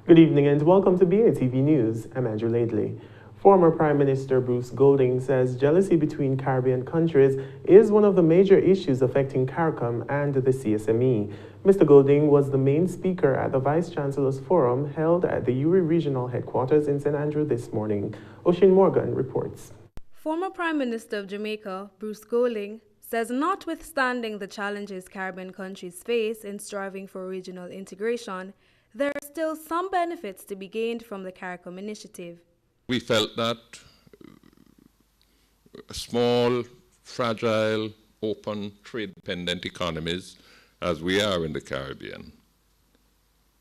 Good evening and welcome to BATV News. I'm Andrew Laidley. Former Prime Minister Bruce Golding says jealousy between Caribbean countries is one of the major issues affecting CARICOM and the CSME. Mr. Golding was the main speaker at the Vice Chancellor's Forum held at the URI Regional Headquarters in St. Andrew this morning. Ocean Morgan reports. Former Prime Minister of Jamaica, Bruce Golding, says notwithstanding the challenges Caribbean countries face in striving for regional integration, there are still some benefits to be gained from the CARICOM initiative. We felt that small, fragile, open, trade-dependent economies, as we are in the Caribbean,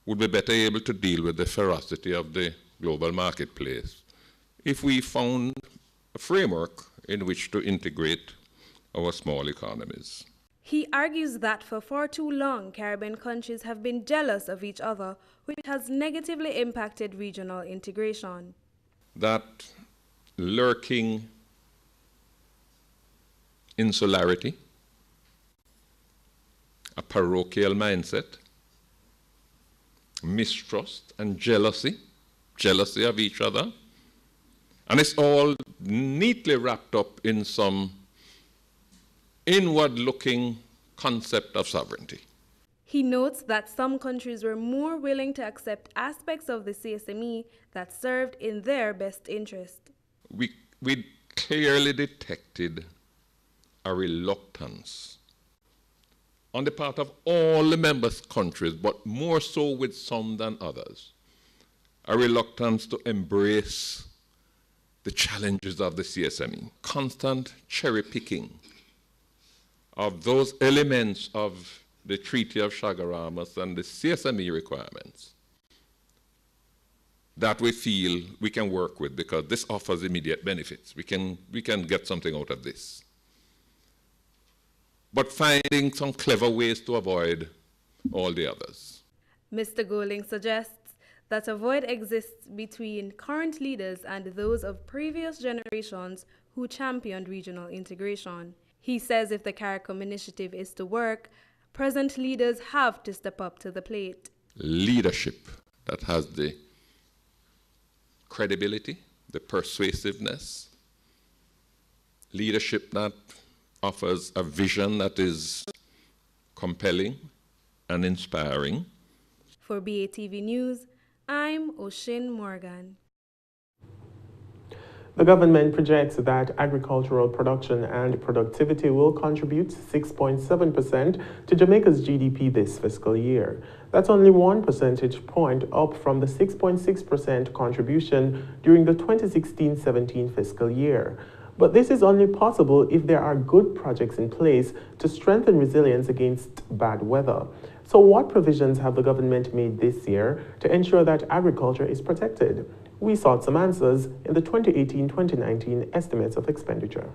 would be better able to deal with the ferocity of the global marketplace if we found a framework in which to integrate our small economies. He argues that for far too long, Caribbean countries have been jealous of each other, which has negatively impacted regional integration. That lurking insularity, a parochial mindset, mistrust and jealousy of each other, and it's all neatly wrapped up in some inward-looking concept of sovereignty. He notes that some countries were more willing to accept aspects of the CSME that served in their best interest. We clearly detected a reluctance on the part of all the member countries, but more so with some than others, a reluctance to embrace the challenges of the CSME, constant cherry picking of those elements of the Treaty of Chaguaramas and the CSME requirements that we feel we can work with because this offers immediate benefits. We can get something out of this. But finding some clever ways to avoid all the others. Mr. Golding suggests that a void exists between current leaders and those of previous generations who championed regional integration. He says if the CARICOM initiative is to work, present leaders have to step up to the plate. Leadership that has the credibility, the persuasiveness, leadership that offers a vision that is compelling and inspiring. For BATV News, I'm Ocean Morgan. The government projects that agricultural production and productivity will contribute 6.7% to Jamaica's GDP this fiscal year. That's only 1 percentage point up from the 6.6% contribution during the 2016-17 fiscal year. But this is only possible if there are good projects in place to strengthen resilience against bad weather. So what provisions have the government made this year to ensure that agriculture is protected? We sought some answers in the 2018-2019 estimates of expenditure.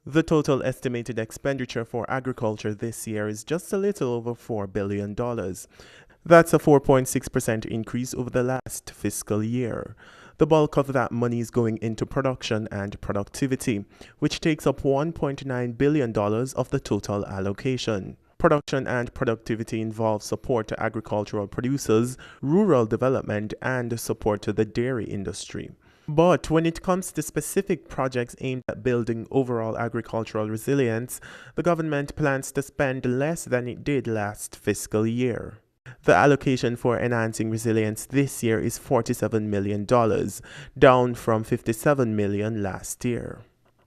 The total estimated expenditure for agriculture this year is just a little over $4 billion. That's a 4.6% increase over the last fiscal year. The bulk of that money is going into production and productivity, which takes up $1.9 billion of the total allocation. Production and productivity involve support to agricultural producers, rural development, and support to the dairy industry. But when it comes to specific projects aimed at building overall agricultural resilience, the government plans to spend less than it did last fiscal year. The allocation for enhancing resilience this year is $47 million, down from $57 million last year.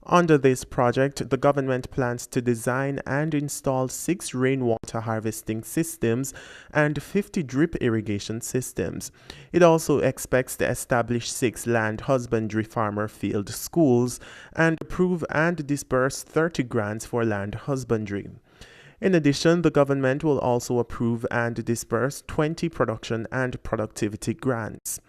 Under this project, the government plans to design and install 6 rainwater harvesting systems and 50 drip irrigation systems. It also expects to establish 6 land husbandry farmer field schools and approve and disburse 30 grants for land husbandry. In addition, the government will also approve and disburse 20 production and productivity grants.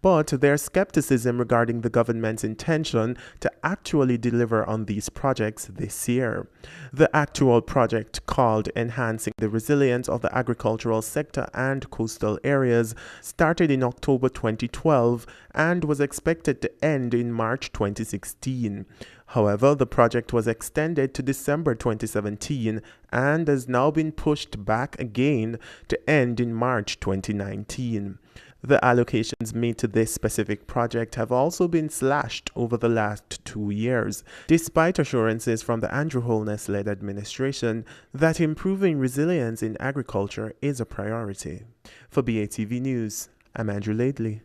But there's skepticism regarding the government's intention to actually deliver on these projects this year. The actual project, called Enhancing the Resilience of the Agricultural Sector and Coastal Areas, started in October 2012 and was expected to end in March 2016. However, the project was extended to December 2017 and has now been pushed back again to end in March 2019. The allocations made to this specific project have also been slashed over the last 2 years, despite assurances from the Andrew Holness-led administration that improving resilience in agriculture is a priority. For BATV News, I'm Andrew Laidley.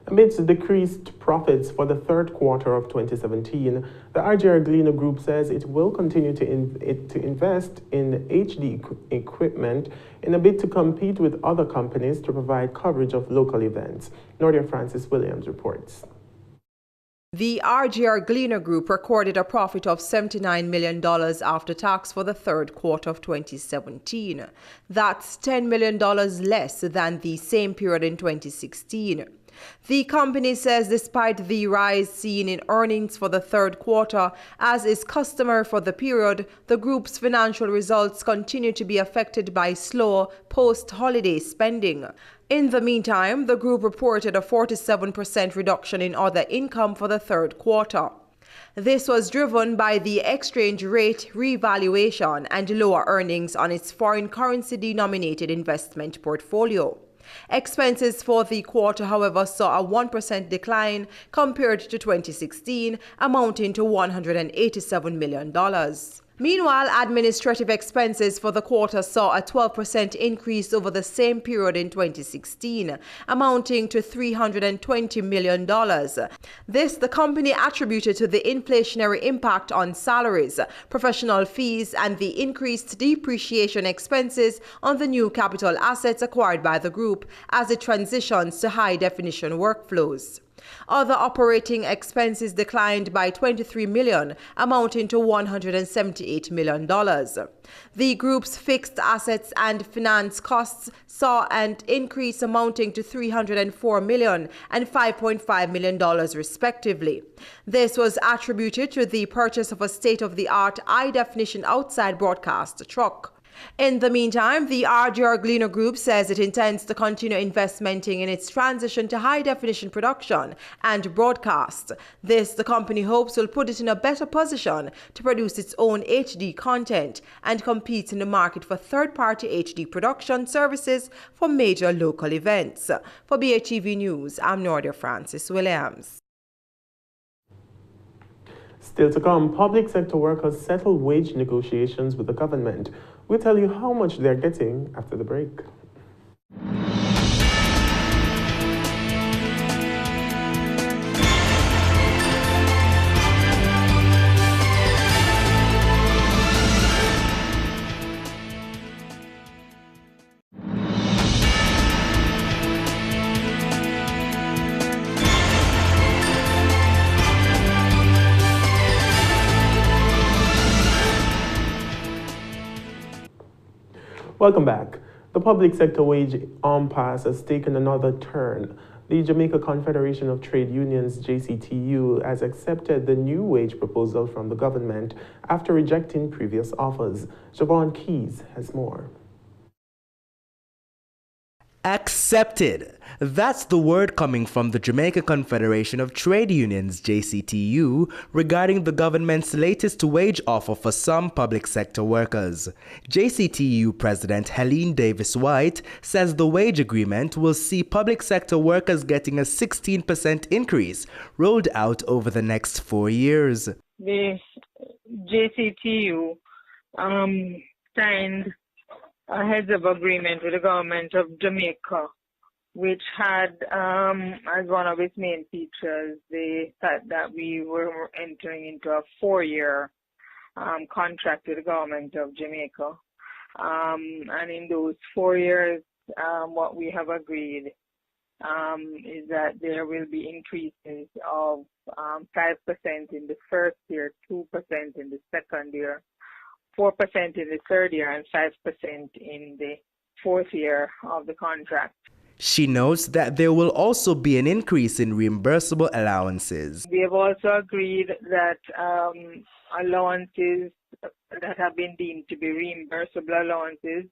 Amidst decreased profits for the third quarter of 2017, the RGR Gleaner Group says it will continue to invest in HD equipment in a bid to compete with other companies to provide coverage of local events. Nordia Francis Williams reports. The RGR Gleaner Group recorded a profit of $79 million after tax for the third quarter of 2017. That's $10 million less than the same period in 2016. The company says despite the rise seen in earnings for the third quarter, as is customary for the period, the group's financial results continue to be affected by slow post-holiday spending. In the meantime, the group reported a 47% reduction in other income for the third quarter. This was driven by the exchange rate revaluation and lower earnings on its foreign currency denominated investment portfolio. Expenses for the quarter, however, saw a 1% decline compared to 2016, amounting to $187 million. Meanwhile, administrative expenses for the quarter saw a 12% increase over the same period in 2016, amounting to $320 million. This the company attributed to the inflationary impact on salaries, professional fees, and the increased depreciation expenses on the new capital assets acquired by the group as it transitions to high-definition workflows. Other operating expenses declined by $23 million, amounting to $178 million. The group's fixed assets and finance costs saw an increase amounting to $304 million and $5.5 million respectively. This was attributed to the purchase of a state-of-the-art high-definition outside broadcast truck. In the meantime, the RGR Gleaner Group says it intends to continue investmenting in its transition to high-definition production and broadcast. This, the company hopes, will put it in a better position to produce its own HD content and compete in the market for third-party HD production services for major local events. For BATV News, I'm Nordia Francis Williams. Still to come, public sector workers settle wage negotiations with the government. We'll tell you how much they're getting after the break. Welcome back. The public sector wage impasse has taken another turn. The Jamaica Confederation of Trade Unions, JCTU, has accepted the new wage proposal from the government after rejecting previous offers. Javon Keys has more. Accepted. That's the word coming from the Jamaica Confederation of Trade Unions, JCTU, regarding the government's latest wage offer for some public sector workers. JCTU President Helene Davis White says the wage agreement will see public sector workers getting a 16% increase rolled out over the next 4 years. The JCTU signed a heads of agreement with the government of Jamaica, which had as one of its main features the fact that we were entering into a 4-year contract with the government of Jamaica. And in those 4 years, what we have agreed is that there will be increases of 5% in the first year, 2% in the second year, 4% in the third year, and 5% in the fourth year of the contract. She notes that there will also be an increase in reimbursable allowances. We have also agreed that allowances that have been deemed to be reimbursable allowances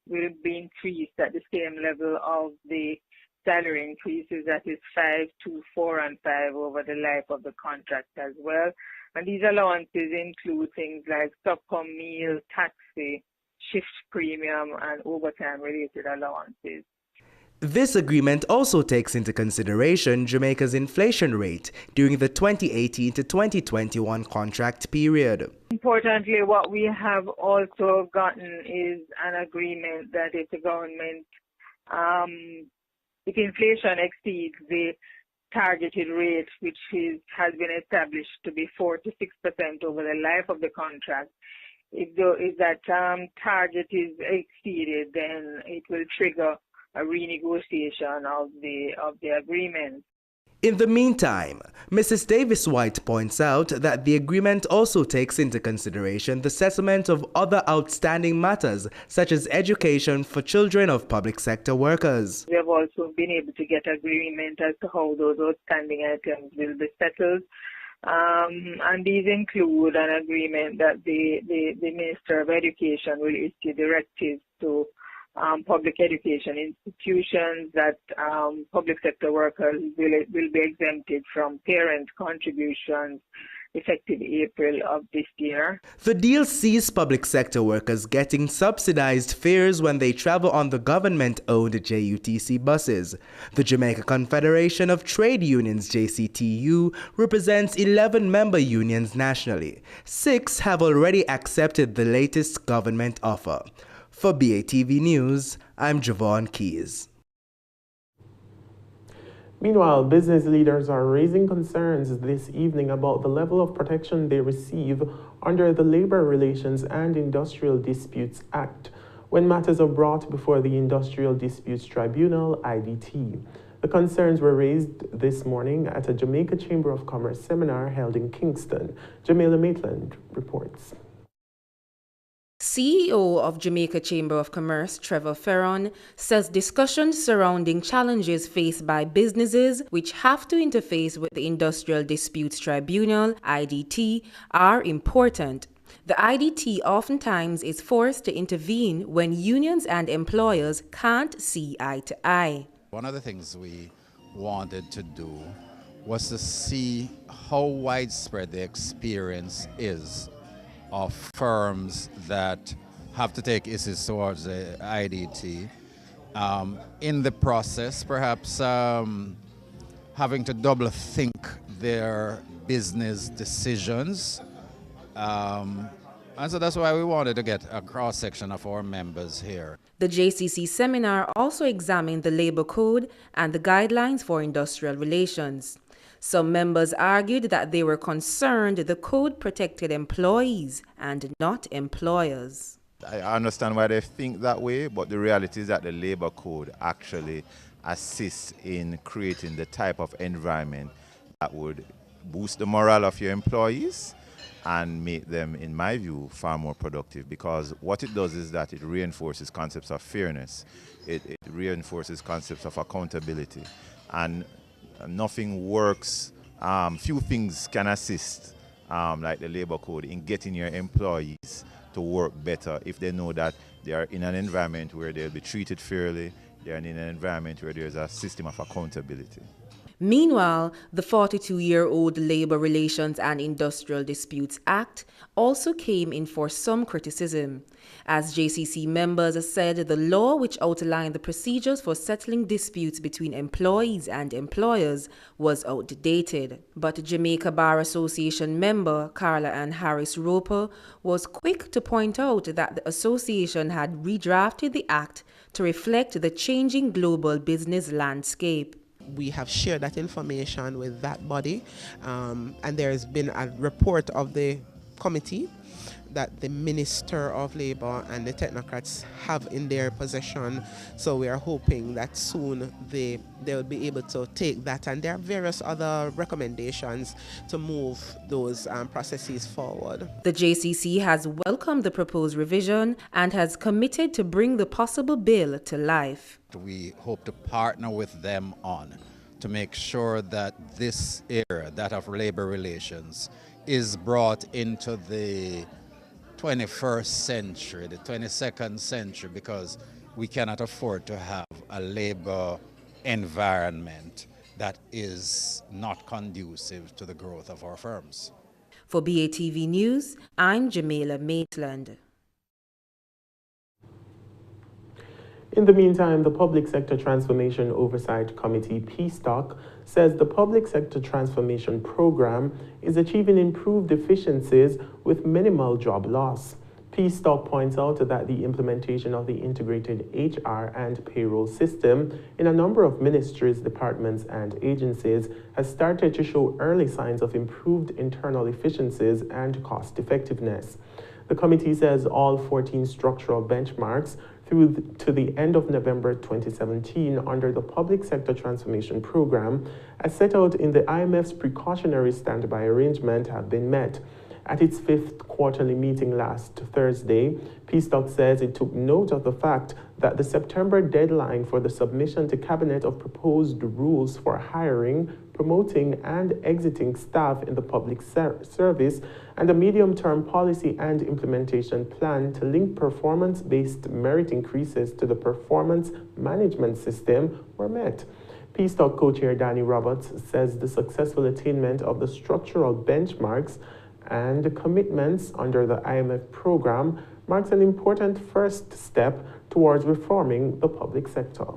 will be increased at the same level of the salary increases, that is 5, 2, 4, and 5 over the life of the contract as well. And these allowances include things like subcom meal, taxi, shift premium, and overtime related allowances. This agreement also takes into consideration Jamaica's inflation rate during the 2018 to 2021 contract period. Importantly, what we have also gotten is an agreement that if the government, if inflation exceeds the targeted rate, which has been established to be 4 to 6% over the life of the contract, if that target is exceeded, then it will trigger a renegotiation of the agreement. In the meantime, Mrs. Davis-White points out that the agreement also takes into consideration the settlement of other outstanding matters, such as education for children of public sector workers. We have also been able to get agreement as to how those outstanding items will be settled. And these include an agreement that the Minister of Education will issue directives to public education institutions that public sector workers will be exempted from parent contributions effective April of this year. The deal sees public sector workers getting subsidized fares when they travel on the government-owned JUTC buses. The Jamaica Confederation of Trade Unions, JCTU, represents 11 member unions nationally. 6 have already accepted the latest government offer. For BATV News, I'm Javon Keys. Meanwhile, business leaders are raising concerns this evening about the level of protection they receive under the Labor Relations and Industrial Disputes Act when matters are brought before the Industrial Disputes Tribunal, IDT. The concerns were raised this morning at a Jamaica Chamber of Commerce seminar held in Kingston. Jamila Maitland reports. CEO of Jamaica Chamber of Commerce, Trevor Ferron, says discussions surrounding challenges faced by businesses which have to interface with the Industrial Disputes Tribunal, IDT, are important. The IDT oftentimes is forced to intervene when unions and employers can't see eye to eye. One of the things we wanted to do was to see how widespread the experience is of firms that have to take issues towards the IDT. In the process, perhaps having to double think their business decisions. And so that's why we wanted to get a cross-section of our members here. The JCC seminar also examined the labor code and the guidelines for industrial relations. Some members argued that they were concerned the code protected employees and not employers. I understand why they think that way, but the reality is that the labor code actually assists in creating the type of environment that would boost the morale of your employees and make them, in my view, far more productive, because what it does is that it reinforces concepts of fairness, it reinforces concepts of accountability, and nothing works, few things can assist, like the labor code, in getting your employees to work better if they know that they are in an environment where they'll be treated fairly, they are in an environment where there's a system of accountability. Meanwhile, the 42-year-old Labor Relations and Industrial Disputes Act also came in for some criticism. As JCC members said, the law which outlined the procedures for settling disputes between employees and employers was outdated. But Jamaica Bar Association member Carla Ann Harris Roper was quick to point out that the association had redrafted the act to reflect the changing global business landscape. We have shared that information with that body, and there has been a report of the committee that the Minister of Labour and the technocrats have in their possession. So we are hoping that soon they'll be able to take that, and there are various other recommendations to move those processes forward. The JCC has welcomed the proposed revision and has committed to bring the possible bill to life. We hope to partner with them on to make sure that this era, that of labor relations, is brought into the 21st century, the 22nd century, because we cannot afford to have a labor environment that is not conducive to the growth of our firms. For BATV News, I'm Jamila Maitland. In the meantime, the Public Sector Transformation Oversight Committee, PSTOC, says the Public Sector Transformation Program is achieving improved efficiencies with minimal job loss. PSTOC points out that the implementation of the integrated HR and payroll system in a number of ministries, departments, and agencies has started to show early signs of improved internal efficiencies and cost effectiveness. The committee says all 14 structural benchmarks to the end of November 2017 under the Public Sector Transformation Program, as set out in the IMF's precautionary standby arrangement, have been met. At its 5th quarterly meeting last Thursday, PSTOC says it took note of the fact that the September deadline for the submission to Cabinet of proposed rules for hiring, promoting, and exiting staff in the public service and a medium-term policy and implementation plan to link performance-based merit increases to the performance management system were met. PSTOC co-chair Danny Roberts says the successful attainment of the structural benchmarks and commitments under the IMF program marks an important first step towards reforming the public sector.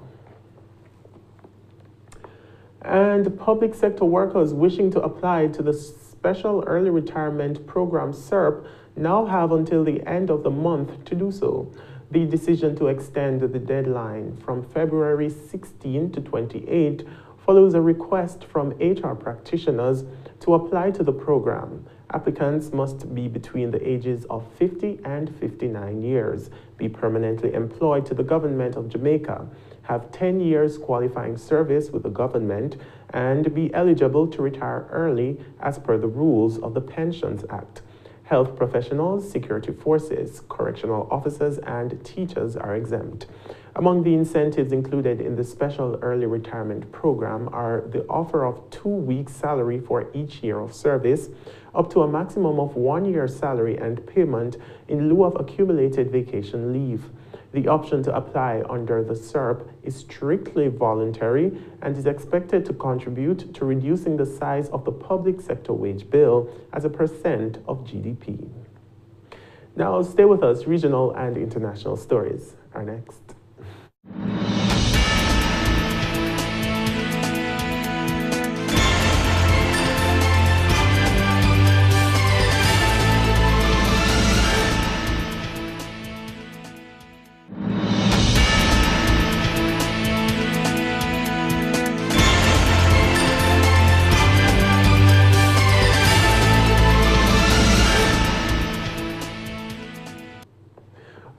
And public sector workers wishing to apply to the Special Early Retirement Program SERP now have until the end of the month to do so. The decision to extend the deadline from February 16 to 28 follows a request from HR practitioners to apply to the program. Applicants must be between the ages of 50 and 59 years, be permanently employed to the government of Jamaica, have 10 years qualifying service with the government, and be eligible to retire early as per the rules of the Pensions Act. Health professionals, security forces, correctional officers, and teachers are exempt. Among the incentives included in the Special Early Retirement Program are the offer of 2 weeks' salary for each year of service, up to a maximum of 1 year's salary and payment in lieu of accumulated vacation leave. The option to apply under the SERP is strictly voluntary and is expected to contribute to reducing the size of the public sector wage bill as a percent of GDP. Now stay with us. Regional and international stories are next.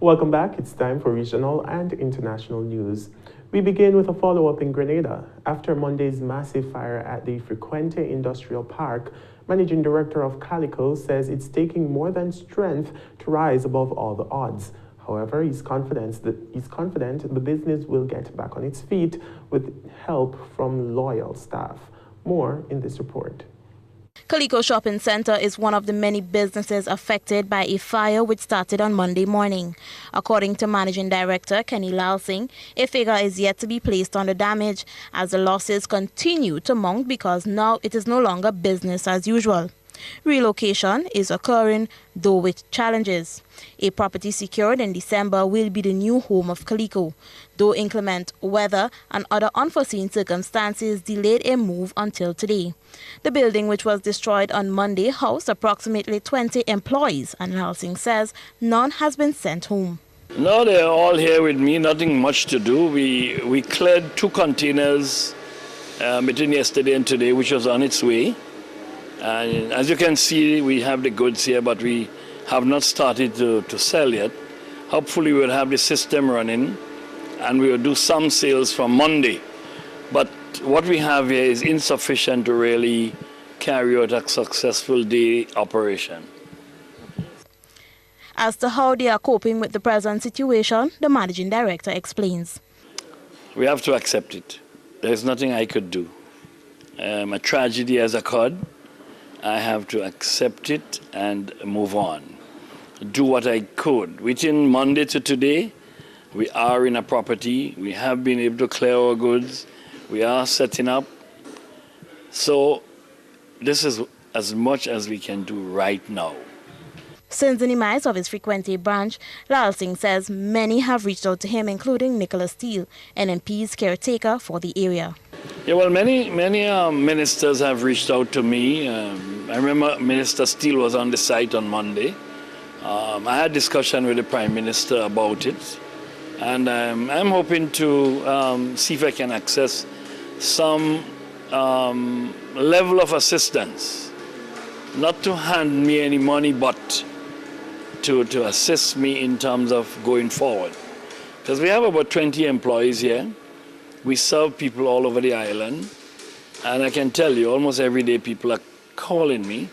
Welcome back. It's time for regional and international news. We begin with a follow-up in Grenada. After Monday's massive fire at the Frecuente Industrial Park, Managing Director of Calico says it's taking more than strength to rise above all the odds. However, he's confident the business will get back on its feet with help from loyal staff. More in this report. Calico Shopping Center is one of the many businesses affected by a fire which started on Monday morning. According to Managing Director Kenny Lalsing, a figure is yet to be placed on the damage as the losses continue to mount because now it is no longer business as usual. Relocation is occurring, though with challenges. A property secured in December will be the new home of Calico, though inclement weather and other unforeseen circumstances delayed a move until today. The building, which was destroyed on Monday, housed approximately 20 employees, and Lalsing says none has been sent home. No, they're all here with me, nothing much to do. We cleared 2 containers between yesterday and today, which was on its way. And as you can see, we have the goods here, but we have not started to sell yet. Hopefully we'll have the system running and we will do some sales from Monday. But what we have here is insufficient to really carry out a successful day operation. As to how they are coping with the present situation, the managing director explains. We have to accept it. There's nothing I could do. A tragedy has occurred. I have to accept it and move on. Do what I could. Within Monday to today, we are in a property. We have been able to clear our goods. We are setting up. So this is as much as we can do right now. Since the demise of his Frequente branch, Lal Singh says many have reached out to him, including Nicholas Steele, NMP's caretaker for the area. Yeah, well, many ministers have reached out to me. I remember Minister Steele was on the site on Monday. I had discussion with the Prime Minister about it, and I'm hoping to see if I can access some level of assistance, not to hand me any money, but to assist me in terms of going forward. Because we have about 20 employees here. We serve people all over the island, and I can tell you almost every day people are calling me,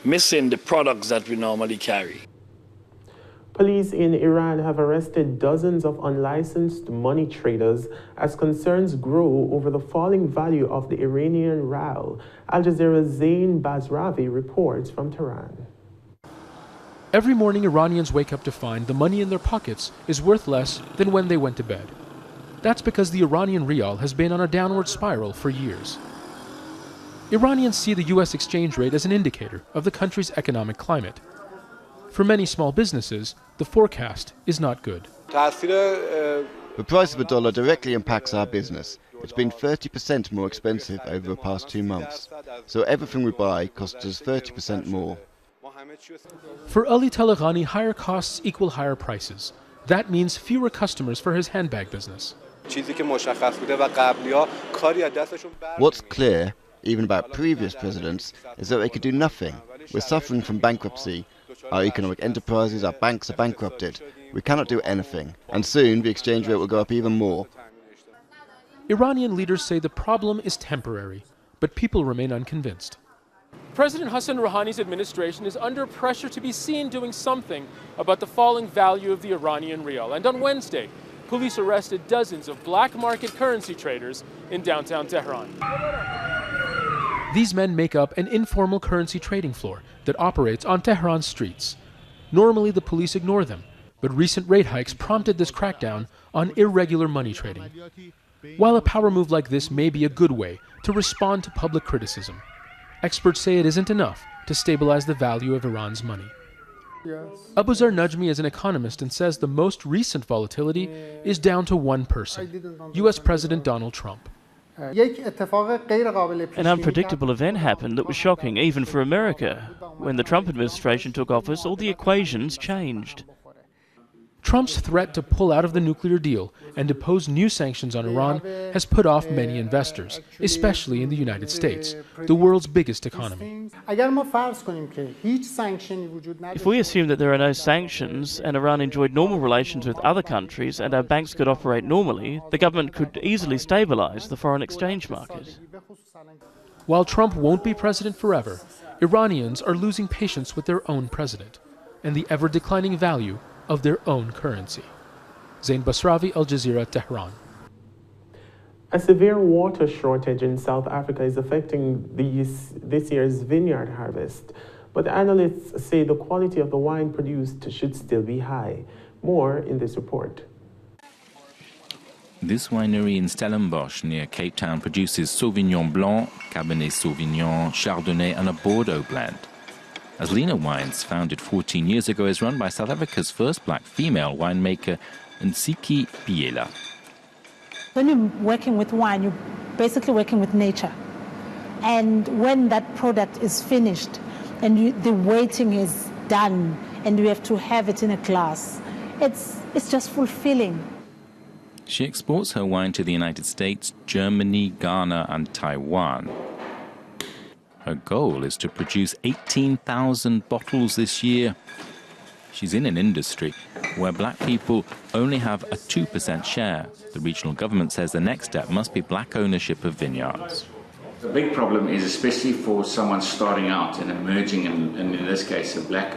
missing the products that we normally carry. Police in Iran have arrested dozens of unlicensed money traders as concerns grow over the falling value of the Iranian rial. Al Jazeera's Zain Basravi reports from Tehran. Every morning, Iranians wake up to find the money in their pockets is worth less than when they went to bed. That's because the Iranian rial has been on a downward spiral for years. Iranians see the U.S. exchange rate as an indicator of the country's economic climate. For many small businesses, the forecast is not good. The price of a dollar directly impacts our business. It's been 30% more expensive over the past 2 months. So everything we buy costs us 30% more. For Ali Talaghani, higher costs equal higher prices. That means fewer customers for his handbag business. What's clear, even about previous presidents, is that they could do nothing. We're suffering from bankruptcy. Our economic enterprises, our banks are bankrupted. We cannot do anything, and soon the exchange rate will go up even more. Iranian leaders say the problem is temporary, but people remain unconvinced. President Hassan Rouhani's administration is under pressure to be seen doing something about the falling value of the Iranian rial. And on Wednesday, police arrested dozens of black market currency traders in downtown Tehran. These men make up an informal currency trading floor that operates on Tehran's streets. Normally, the police ignore them, but recent rate hikes prompted this crackdown on irregular money trading. While a power move like this may be a good way to respond to public criticism, experts say it isn't enough to stabilize the value of Iran's money. Abuzar Najmi is an economist and says the most recent volatility is down to one person, U.S. President Donald Trump. An unpredictable event happened that was shocking even for America. When the Trump administration took office, all the equations changed. Trump's threat to pull out of the nuclear deal and impose new sanctions on Iran has put off many investors, especially in the United States, the world's biggest economy. If we assume that there are no sanctions and Iran enjoyed normal relations with other countries and our banks could operate normally, the government could easily stabilize the foreign exchange market. While Trump won't be president forever, Iranians are losing patience with their own president and the ever-declining value of their own currency. Zain Basravi, Al Jazeera, Tehran. A severe water shortage in South Africa is affecting this year's vineyard harvest, but analysts say the quality of the wine produced should still be high. More in this report. This winery in Stellenbosch near Cape Town produces Sauvignon Blanc, Cabernet Sauvignon, Chardonnay and a Bordeaux blend. Aslina Wines, founded 14 years ago, is run by South Africa's first black female winemaker, Nsiki Piela. When you're working with wine, you're basically working with nature. And when that product is finished and the waiting is done and you have to have it in a glass, it's just fulfilling. She exports her wine to the United States, Germany, Ghana and Taiwan. Her goal is to produce 18,000 bottles this year. She's in an industry where black people only have a 2% share. The regional government says the next step must be black ownership of vineyards. The big problem is, especially for someone starting out and emerging, and in this case a black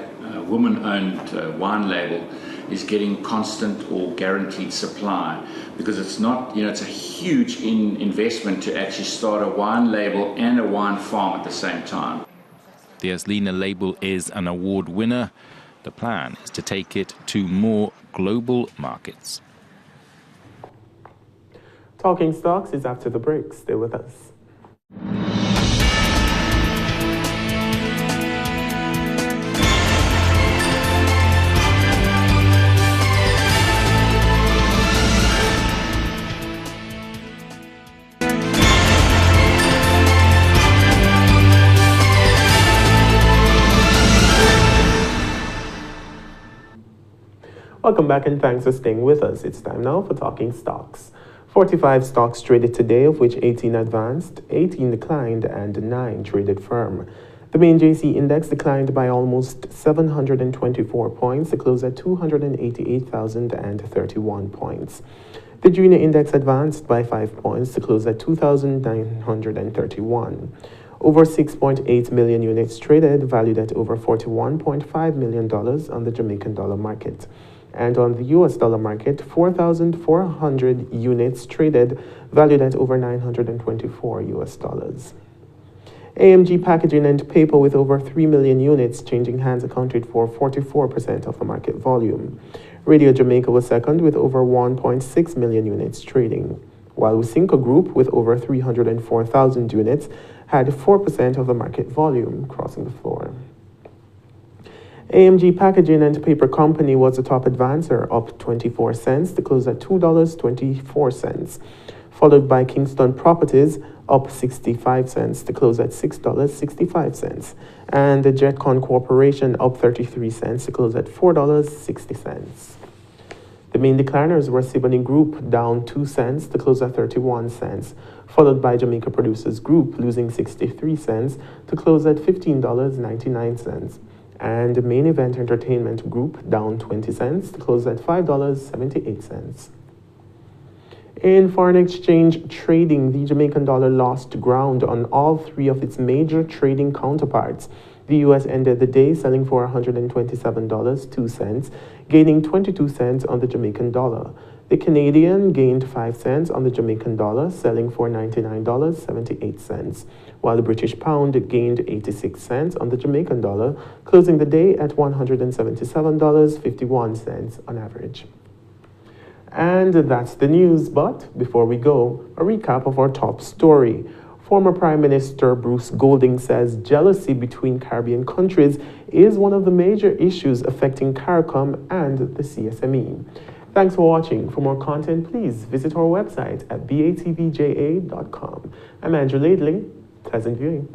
woman-owned wine label, is getting constant or guaranteed supply, because it's not, it's a huge investment to actually start a wine label and a wine farm at the same time. The Aslina label is an award winner. The plan is to take it to more global markets. Talking Stocks is after the break. Stay with us. Welcome back and thanks for staying with us. It's time now for Talking Stocks. 45 stocks traded today, of which 18 advanced, 18 declined, and 9 traded firm. The main JC index declined by almost 724 points to close at 288,031 points. The junior index advanced by 5 points to close at 2,931. Over 6.8 million units traded, valued at over $41.5 million on the Jamaican dollar market. And on the US dollar market, 4,400 units traded, valued at over $924 US. AMG Packaging and Paper, with over 3 million units changing hands, accounted for 44% of the market volume. Radio Jamaica was second with over 1.6 million units trading, while Wisynco Group, with over 304,000 units, had 4% of the market volume, crossing the floor. AMG Packaging and Paper Company was the top advancer, up 24 cents to close at $2.24, followed by Kingston Properties, up 65 cents to close at $6.65, and the Jetcon Corporation, up 33 cents to close at $4.60. The main decliners were Siboney Group, down 2 cents to close at 31 cents, followed by Jamaica Producers Group, losing 63 cents to close at $15.99. And Main Event Entertainment Group, down 20 cents to close at $5.78. In foreign exchange trading, the Jamaican dollar lost ground on all three of its major trading counterparts. The US ended the day selling for $127.02, gaining 22 cents on the Jamaican dollar. The Canadian gained 5 cents on the Jamaican dollar, selling for $99.78, while the British pound gained 86 cents on the Jamaican dollar, closing the day at $177.51 on average. And that's the news, but before we go, a recap of our top story. Former Prime Minister Bruce Golding says jealousy between Caribbean countries is one of the major issues affecting CARICOM and the CSME. Thanks for watching. For more content, please visit our website at batvja.com. I'm Andrew Laidley. Pleasant viewing.